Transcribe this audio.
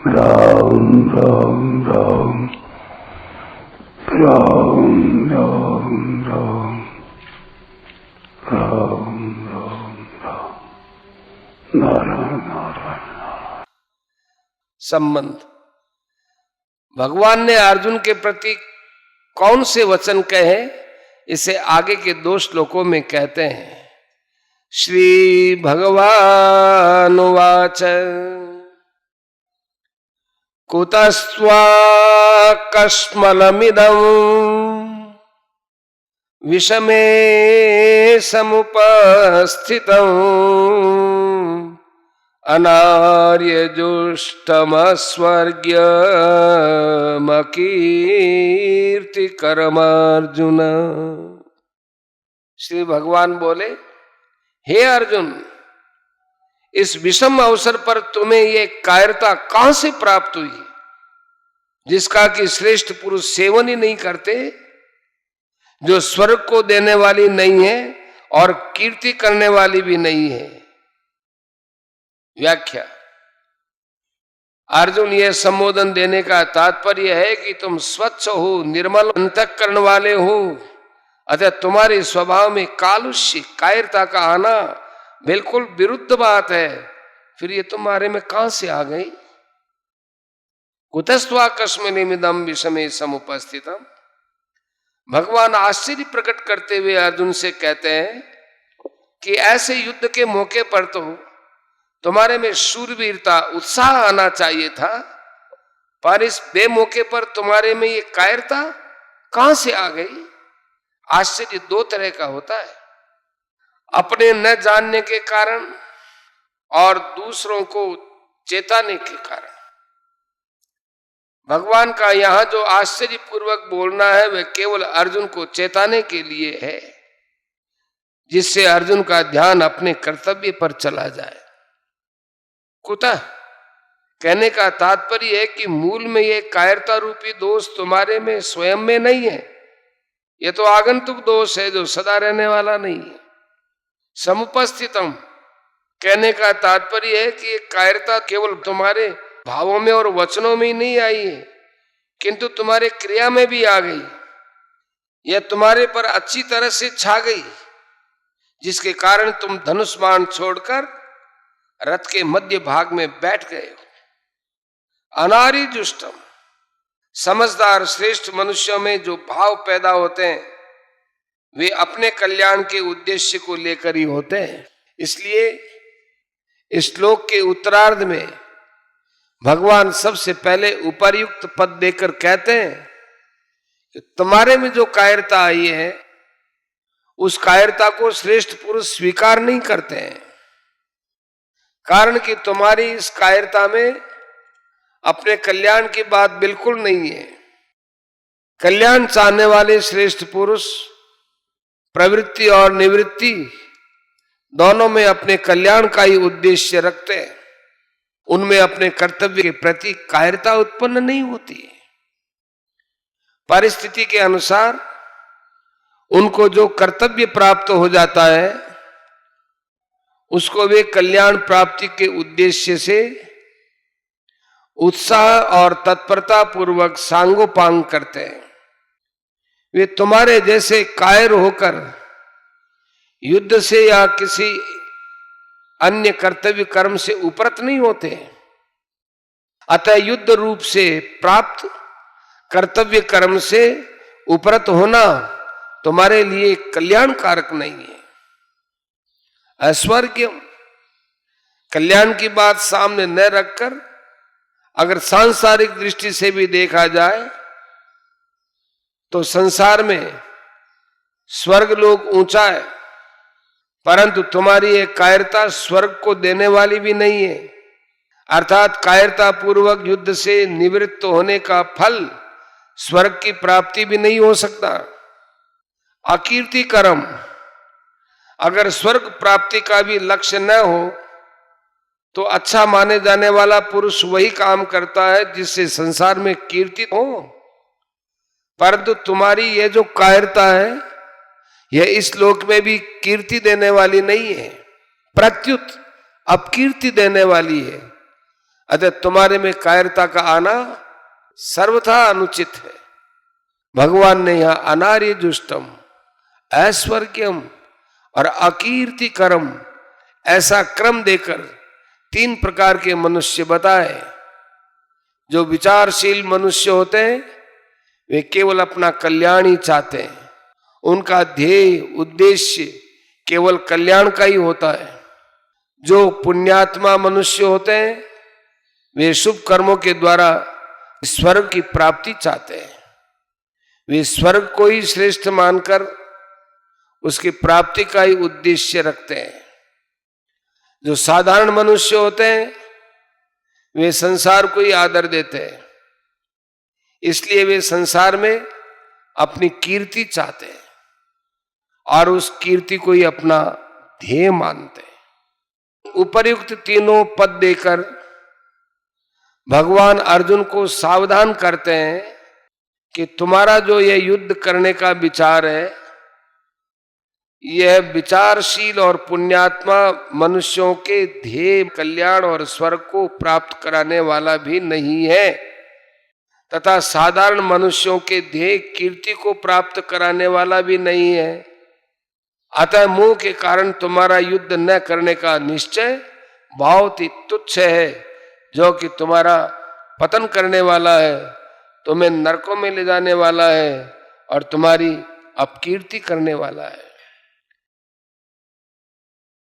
राम राम राम राम राम राम राम राम राम नारायण नारायण। संबंध। भगवान ने अर्जुन के प्रति कौन से वचन कहे, इसे आगे के 2 श्लोकों में कहते हैं। श्री भगवानुवाच कुतस्त्वा कश्मलमिदं विषमे समुपस्थितम् अनार्यजुष्टमस्वर्ग्यमकीर्तिकरमर्जुन। श्री भगवान बोले, हे अर्जुन, इस विषम अवसर पर तुम्हें ये कायरता कहां से प्राप्त हुई जिसका कि श्रेष्ठ पुरुष सेवन ही नहीं करते, जो स्वर्ग को देने वाली नहीं है और कीर्ति करने वाली भी नहीं है। व्याख्या। अर्जुन, यह संबोधन देने का तात्पर्य है कि तुम स्वच्छ हो, निर्मल अंतःकरण वाले हो, अतः तुम्हारे स्वभाव में कालुष्य कायरता का आना बिल्कुल विरुद्ध बात है। फिर ये तुम्हारे में कहां से आ गई? कुतस्त्वा कश्मलमिदं विषमे समुपस्थितम्। भगवान आश्चर्य प्रकट करते हुए अर्जुन से कहते हैं कि ऐसे युद्ध के मौके पर तो तुम्हारे में शूरवीरता उत्साह आना चाहिए था, पर इस बेमौके पर तुम्हारे में ये कायरता कहां से आ गई? आश्चर्य 2 तरह का होता है, अपने न जानने के कारण और दूसरों को चेताने के कारण। भगवान का यहां जो आश्चर्य पूर्वक बोलना है वह केवल अर्जुन को चेताने के लिए है, जिससे अर्जुन का ध्यान अपने कर्तव्य पर चला जाए। कुतः कहने का तात्पर्य है कि मूल में यह कायरता रूपी दोष तुम्हारे में स्वयं में नहीं है, यह तो आगंतुक दोष है जो सदा रहने वाला नहीं है। समुपस्थितम कहने का तात्पर्य है कि यह कायरता केवल तुम्हारे भावों में और वचनों में ही नहीं आई है, किंतु तुम्हारे क्रिया में भी आ गई। यह तुम्हारे पर अच्छी तरह से छा गई, जिसके कारण तुम धनुष बाण छोड़कर रथ के मध्य भाग में बैठ गए हो। अनार्यजुष्टम, समझदार श्रेष्ठ मनुष्यों में जो भाव पैदा होते हैं वे अपने कल्याण के उद्देश्य को लेकर ही होते हैं। इसलिए इस श्लोक के उत्तरार्ध में भगवान सबसे पहले उपर्युक्त पद देकर कहते हैं कि तुम्हारे में जो कायरता आई है उस कायरता को श्रेष्ठ पुरुष स्वीकार नहीं करते हैं, कारण कि तुम्हारी इस कायरता में अपने कल्याण की बात बिल्कुल नहीं है। कल्याण चाहने वाले श्रेष्ठ पुरुष प्रवृत्ति और निवृत्ति दोनों में अपने कल्याण का ही उद्देश्य रखते हैं। उनमें अपने कर्तव्य के प्रति कायरता उत्पन्न नहीं होती है। परिस्थिति के अनुसार उनको जो कर्तव्य प्राप्त हो जाता है उसको वे कल्याण प्राप्ति के उद्देश्य से उत्साह और तत्परता पूर्वक सांगोपांग करते हैं। वे तुम्हारे जैसे कायर होकर युद्ध से या किसी अन्य कर्तव्य कर्म से उपरत नहीं होते। अतः युद्ध रूप से प्राप्त कर्तव्य कर्म से उपरत होना तुम्हारे लिए कल्याणकारक नहीं है। ऐश्वर्य कल्याण की बात सामने न रखकर अगर सांसारिक दृष्टि से भी देखा जाए तो संसार में स्वर्ग लोक ऊंचा है, परंतु तुम्हारी एक कायरता स्वर्ग को देने वाली भी नहीं है। अर्थात कायरता पूर्वक युद्ध से निवृत्त होने का फल स्वर्ग की प्राप्ति भी नहीं हो सकता। अकीर्ति कर्म, अगर स्वर्ग प्राप्ति का भी लक्ष्य न हो तो अच्छा माने जाने वाला पुरुष वही काम करता है जिससे संसार में कीर्ति हो। परंतु तुम्हारी यह जो कायरता है यह इस लोक में भी कीर्ति देने वाली नहीं है, प्रत्युत अपकीर्ति देने वाली है। अतः तुम्हारे में कायरता का आना सर्वथा अनुचित है। भगवान ने यहां अनार्य जुष्टम, ऐश्वर्यम और अकीर्तिकरम ऐसा क्रम देकर 3 प्रकार के मनुष्य बताए। जो विचारशील मनुष्य होते हैं वे केवल अपना कल्याण ही चाहते हैं, उनका ध्येय उद्देश्य केवल कल्याण का ही होता है। जो पुण्यात्मा मनुष्य होते हैं वे शुभ कर्मों के द्वारा स्वर्ग की प्राप्ति चाहते हैं। वे स्वर्ग को ही श्रेष्ठ मानकर उसकी प्राप्ति का ही उद्देश्य रखते हैं। जो साधारण मनुष्य होते हैं वे संसार को ही आदर देते हैं, इसलिए वे संसार में अपनी कीर्ति चाहते हैं और उस कीर्ति को ही अपना ध्येय मानते हैं। उपर्युक्त तीनों पद देकर भगवान अर्जुन को सावधान करते हैं कि तुम्हारा जो यह युद्ध करने का विचार है यह विचारशील और पुण्यात्मा मनुष्यों के ध्येय कल्याण और स्वर्ग को प्राप्त कराने वाला भी नहीं है, तथा साधारण मनुष्यों के ध्येय कीर्ति को प्राप्त कराने वाला भी नहीं है। अतः मोह के कारण तुम्हारा युद्ध न करने का निश्चय बहुत ही तुच्छ है, जो कि तुम्हारा पतन करने वाला है, तुम्हें नरकों में ले जाने वाला है और तुम्हारी अपकीर्ति करने वाला है।